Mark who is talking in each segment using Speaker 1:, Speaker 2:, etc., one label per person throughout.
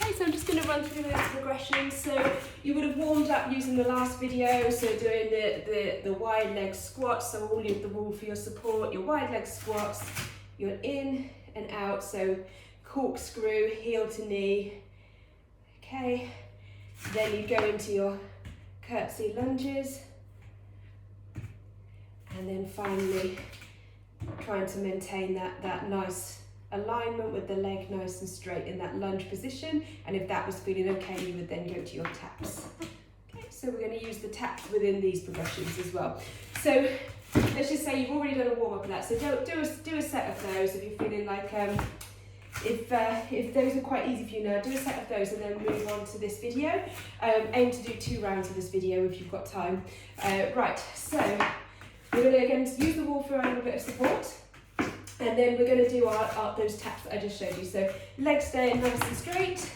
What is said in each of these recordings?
Speaker 1: Okay, so I'm just going to run through those progressions. So you would have warmed up using the last video, so doing the wide leg squats, so all of the wall for your support, your wide leg squats, your in and out, so corkscrew, heel to knee. Okay, then you go into your curtsy lunges, and then finally trying to maintain that nice alignment with the leg nice and straight in that lunge position, and if that was feeling okay, you would then go to your taps. Okay, so we're going to use the taps within these progressions as well. So let's just say you've already done a warm up of that, so do a set of those if you're feeling like if those are quite easy for you now, do a set of those and then move on to this video. Aim to do 2 rounds of this video if you've got time. Right, so we're going to again use the wall for a little bit of support. And then we're going to do those taps that I just showed you. So legs staying nice and straight,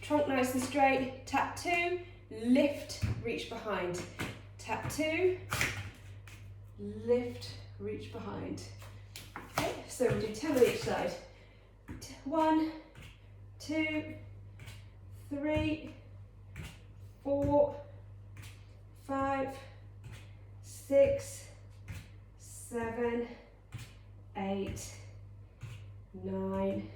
Speaker 1: trunk nice and straight, tap 2, lift, reach behind, tap 2, lift, reach behind. Okay, so we'll do 10 on each side. 1, 2, 3, 4, 5, 6, 7, 8, 9,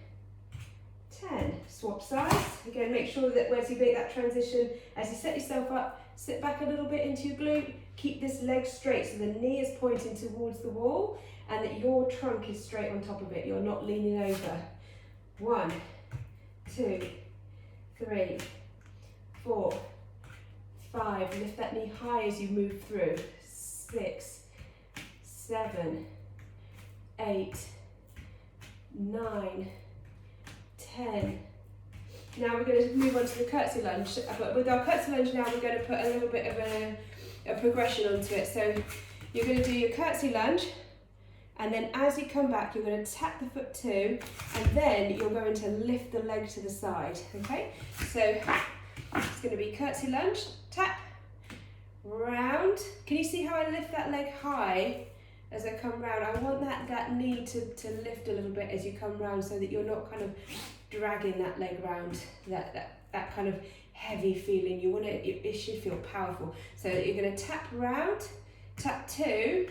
Speaker 1: 10. Swap sides. Again, make sure that as you make that transition, as you set yourself up, sit back a little bit into your glute, keep this leg straight so the knee is pointing towards the wall and that your trunk is straight on top of it. You're not leaning over. 1, 2, 3, 4, 5. Lift that knee high as you move through. 6, 7, 8, 9, 10. Now we're going to move on to the curtsy lunge, but with our curtsy lunge now we're going to put a little bit of a progression onto it. So you're going to do your curtsy lunge, and then as you come back you're going to tap the foot 2, and then you're going to lift the leg to the side, okay? So it's going to be curtsy lunge, tap, round. Can you see how I lift that leg high as I come round? I want that knee to lift a little bit as you come round so that you're not kind of dragging that leg round, that kind of heavy feeling. You want it should feel powerful. So you're going to tap round, tap 2,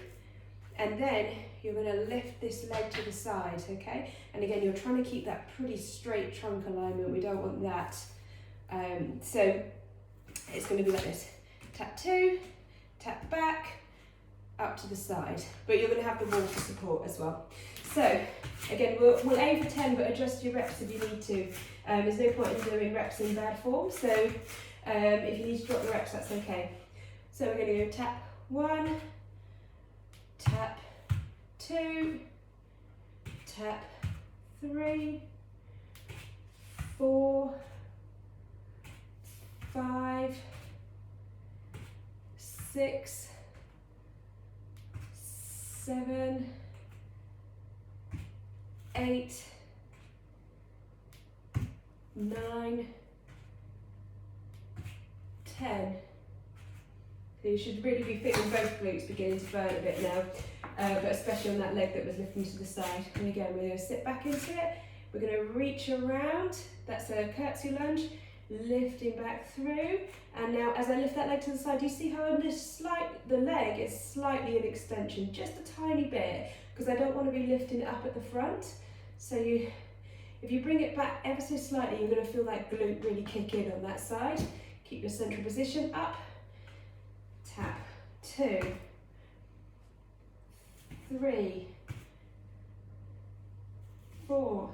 Speaker 1: and then you're going to lift this leg to the side, okay? And again, you're trying to keep that pretty straight trunk alignment. We don't want that. So it's going to be like this. Tap 2, tap back, up to the side, but you're going to have the wall for support as well. So again, we'll aim for 10, but adjust your reps if you need to. There's no point in doing reps in bad form, so if you need to drop the reps, that's okay. So we're going to go tap 1, tap 2, tap 3, 4, 5, 6, 7, 8, 9, 10. So you should really be feeling both glutes beginning to burn a bit now, but especially on that leg that was lifting to the side. And again, we're going to sit back into it. We're going to reach around. That's a curtsy lunge, lifting back through. And now as I lift that leg to the side, you see how the leg is slightly in extension, just a tiny bit, because I don't want to be lifting it up at the front. So if you bring it back ever so slightly, you're going to feel that glute really kick in on that side. Keep your central position up. Tap 2, 3, 4,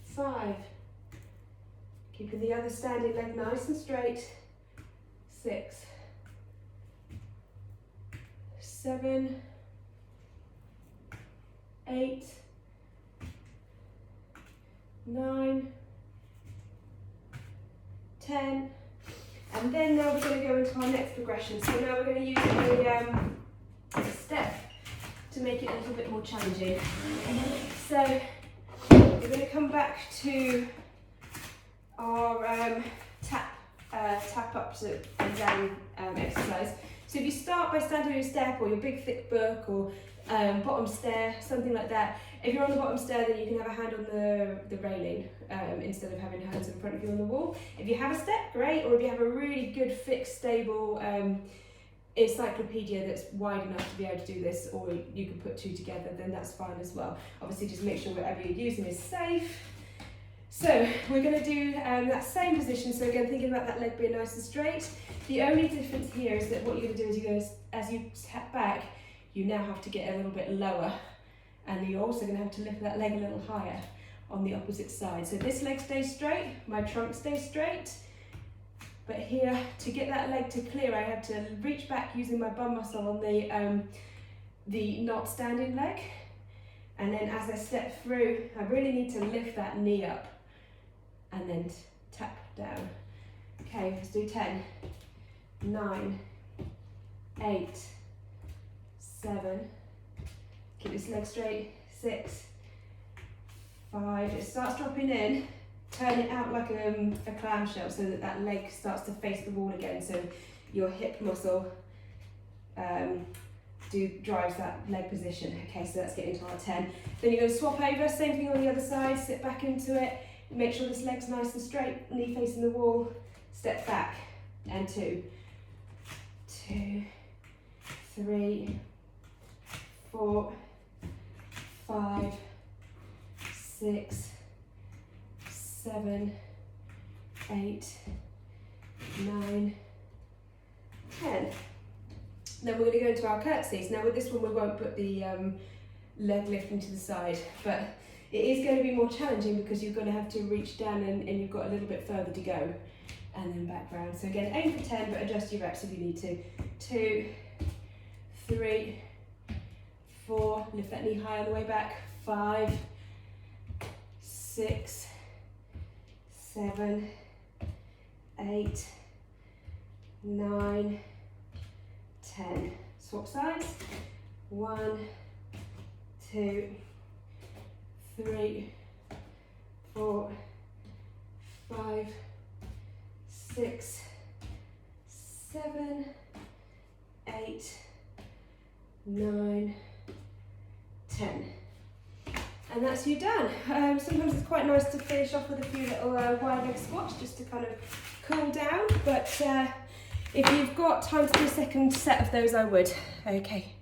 Speaker 1: 5. Keeping the other standing leg nice and straight. 6, 7, 8, 9, 10. And then now we're going to go into our next progression. So now we're going to use a step to make it a little bit more challenging. So we're going to come back to our tap ups and down exercise. So if you start by standing on your step or your big thick book or bottom stair, something like that. If you're on the bottom stair, then you can have a hand on the railing instead of having hands in front of you on the wall. If you have a step, great, or if you have a really good, fixed, stable encyclopedia that's wide enough to be able to do this, or you can put two together, then that's fine as well. Obviously, just make sure whatever you're using is safe. So we're going to do that same position. So again, thinking about that leg being nice and straight. The only difference here is that what you're going to do is you're going to, as you step back, you now have to get a little bit lower, and you're also going to have to lift that leg a little higher on the opposite side. So this leg stays straight, my trunk stays straight, but here, to get that leg to clear, I have to reach back using my bum muscle on the not standing leg, and then as I step through, I really need to lift that knee up and then tap down. Okay, let's do 10, 9, 8, 7, keep this leg straight, 6, 5, it starts dropping in, turn it out like a clamshell so that that leg starts to face the wall again, so your hip muscle drives that leg position. Okay, so that's getting to our 10. Then you're going to swap over, same thing on the other side, sit back into it, make sure this leg's nice and straight, knee facing the wall, step back, and 2, 2, 3, 4, 5, 6, 7, 8, 9, 10. Then we're going to go into our curtsies. Now with this one we won't put the leg lifting to the side, but it is going to be more challenging because you're going to have to reach down and you've got a little bit further to go, and then back round. So again, aim for 10, but adjust your reps if you need to. 2, 3, 4, lift that knee high on the way back. 5, 6, 7, 8, 9, 10. Swap sides. 1, 2, 3, 4, 5, 6, 7, 8, 9, 10. And that's you done. Sometimes it's quite nice to finish off with a few little wide leg squats just to kind of cool down, but if you've got time to do a second set of those, I would. Okay.